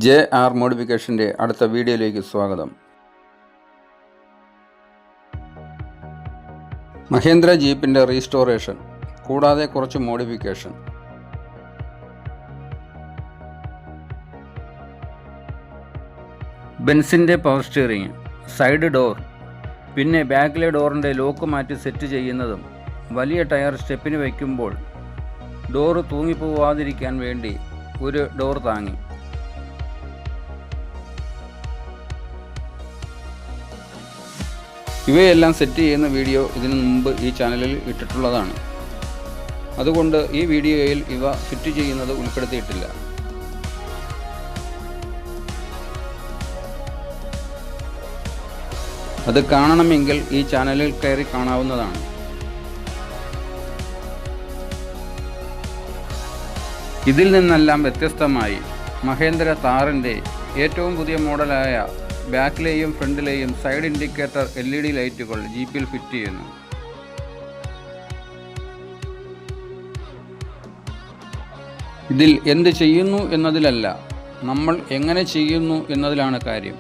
JR മോഡിഫിക്കേഷൻ്റെ അടുത്ത വീഡിയോയിലേക്ക് സ്വാഗതം. മഹീന്ദ്ര ജീപ്പിൻ്റെ റീസ്റ്റോറേഷൻ കൂടാതെ കുറച്ച് മോഡിഫിക്കേഷൻ. ബെൻസിൻ്റെ പവർ സ്റ്റിയറിംഗ്, സൈഡ് ഡോർ, പിന്നെ ബാക്കിലെ ഡോറിൻ്റെ ലോക്ക് മാറ്റി സെറ്റ് ചെയ്യുന്നതും വലിയ ടയർ സ്റ്റെപ്പിന് വയ്ക്കുമ്പോൾ ഡോറ് തൂങ്ങിപ്പോവാതിരിക്കാൻ വേണ്ടി ഒരു ഡോർ താങ്ങി. ഇവയെല്ലാം സെറ്റ് ചെയ്യുന്ന വീഡിയോ ഇതിനു മുമ്പ് ഈ ചാനലിൽ ഇട്ടിട്ടുള്ളതാണ്. അതുകൊണ്ട് ഈ വീഡിയോയിൽ ഇവ ഫിറ്റ് ചെയ്യുന്നത് ഉൾപ്പെടുത്തിയിട്ടില്ല. അത് കാണണമെങ്കിൽ ഈ ചാനലിൽ കയറി കാണാവുന്നതാണ്. ഇതിൽ നിന്നെല്ലാം വ്യത്യസ്തമായി മഹേന്ദ്ര താറിൻ്റെ ഏറ്റവും പുതിയ മോഡലായ ബാക്കിലെയും ഫ്രണ്ടിലെയും സൈഡ് ഇൻഡിക്കേറ്റർ LED ലൈറ്റുകൾ ജീപ്പിൽ ഫിറ്റ് ചെയ്യുന്നു. ഇതിൽ എന്ത് ചെയ്യുന്നു എന്നതിലല്ല, നമ്മൾ എങ്ങനെ ചെയ്യുന്നു എന്നതിലാണ് കാര്യം.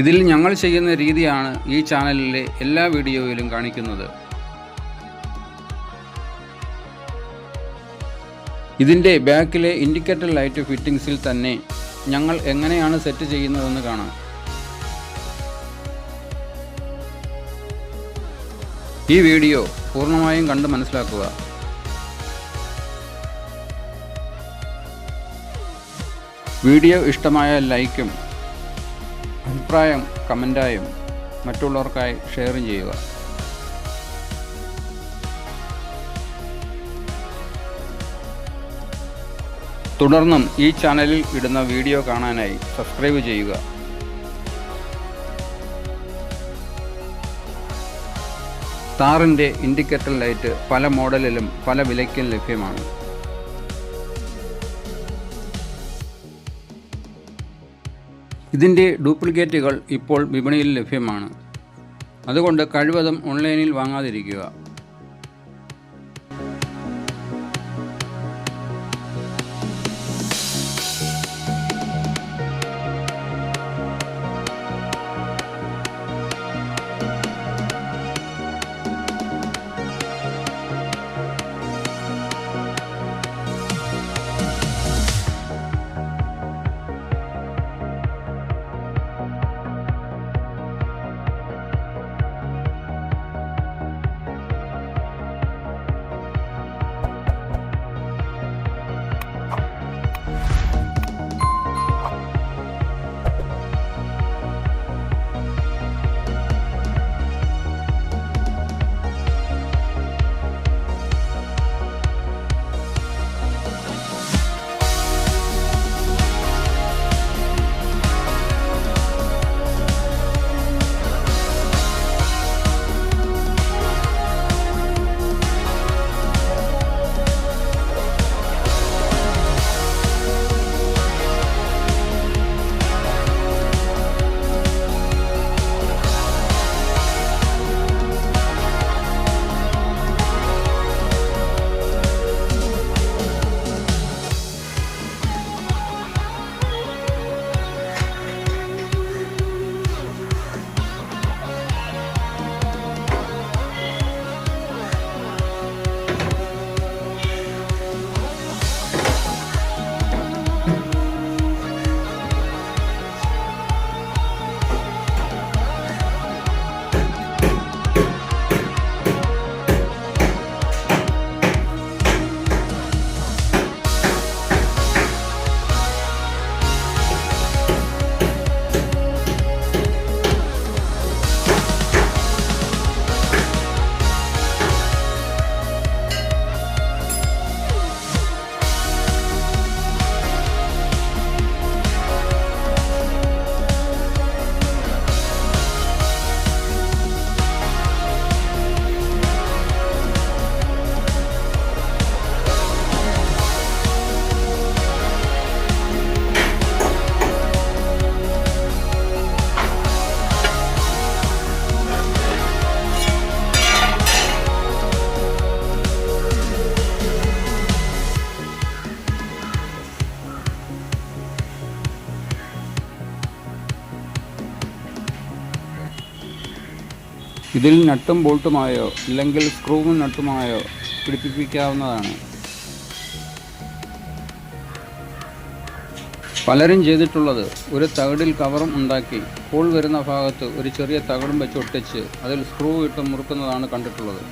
ഇതിൽ ഞങ്ങൾ ചെയ്യുന്ന രീതിയാണ് ഈ ചാനലിലെ എല്ലാ വീഡിയോയിലും കാണിക്കുന്നത്. ഇതിൻ്റെ ബാക്കിലെ ഇൻഡിക്കേറ്റർ ലൈറ്റ് ഫിറ്റിംഗ്സിൽ തന്നെ ഞങ്ങൾ എങ്ങനെയാണ് സെറ്റ് ചെയ്യുന്നതെന്ന് കാണാം. ഈ വീഡിയോ പൂർണ്ണമായും കണ്ട് മനസ്സിലാക്കുക. വീഡിയോ ഇഷ്ടമായ ലൈക്കും അഭിപ്രായം കമൻറ്റായും മറ്റുള്ളവർക്കായി ഷെയറും ചെയ്യുക. തുടർന്നും ഈ ചാനലിൽ ഇടുന്ന വീഡിയോ കാണാനായി സബ്സ്ക്രൈബ് ചെയ്യുക. താറിൻ്റെ ഇൻഡിക്കേറ്റർ ലൈറ്റ് പല മോഡലിലും പല വിലയ്ക്കും ലഭ്യമാണ്. ഇതിൻ്റെ ഡ്യൂപ്ലിക്കേറ്റുകൾ ഇപ്പോൾ വിപണിയിൽ ലഭ്യമാണ്. അതുകൊണ്ട് കഴിവതും ഓൺലൈനിൽ വാങ്ങാതിരിക്കുക. ഇതിൽ നട്ടും ബോൾട്ടുമായോ അല്ലെങ്കിൽ സ്ക്രൂവും നട്ടുമായോ പിടിപ്പിക്കാവുന്നതാണ്. പലരും ചെയ്തിട്ടുള്ളത് ഒരു തകിടിൽ കവറും ഉണ്ടാക്കി ഹോൾ വരുന്ന ഭാഗത്ത് ഒരു ചെറിയ തകിടും വെച്ച് ഒട്ടിച്ച് അതിൽ സ്ക്രൂ ഇട്ട് മുറുക്കുന്നതാണ് കണ്ടിട്ടുള്ളത്.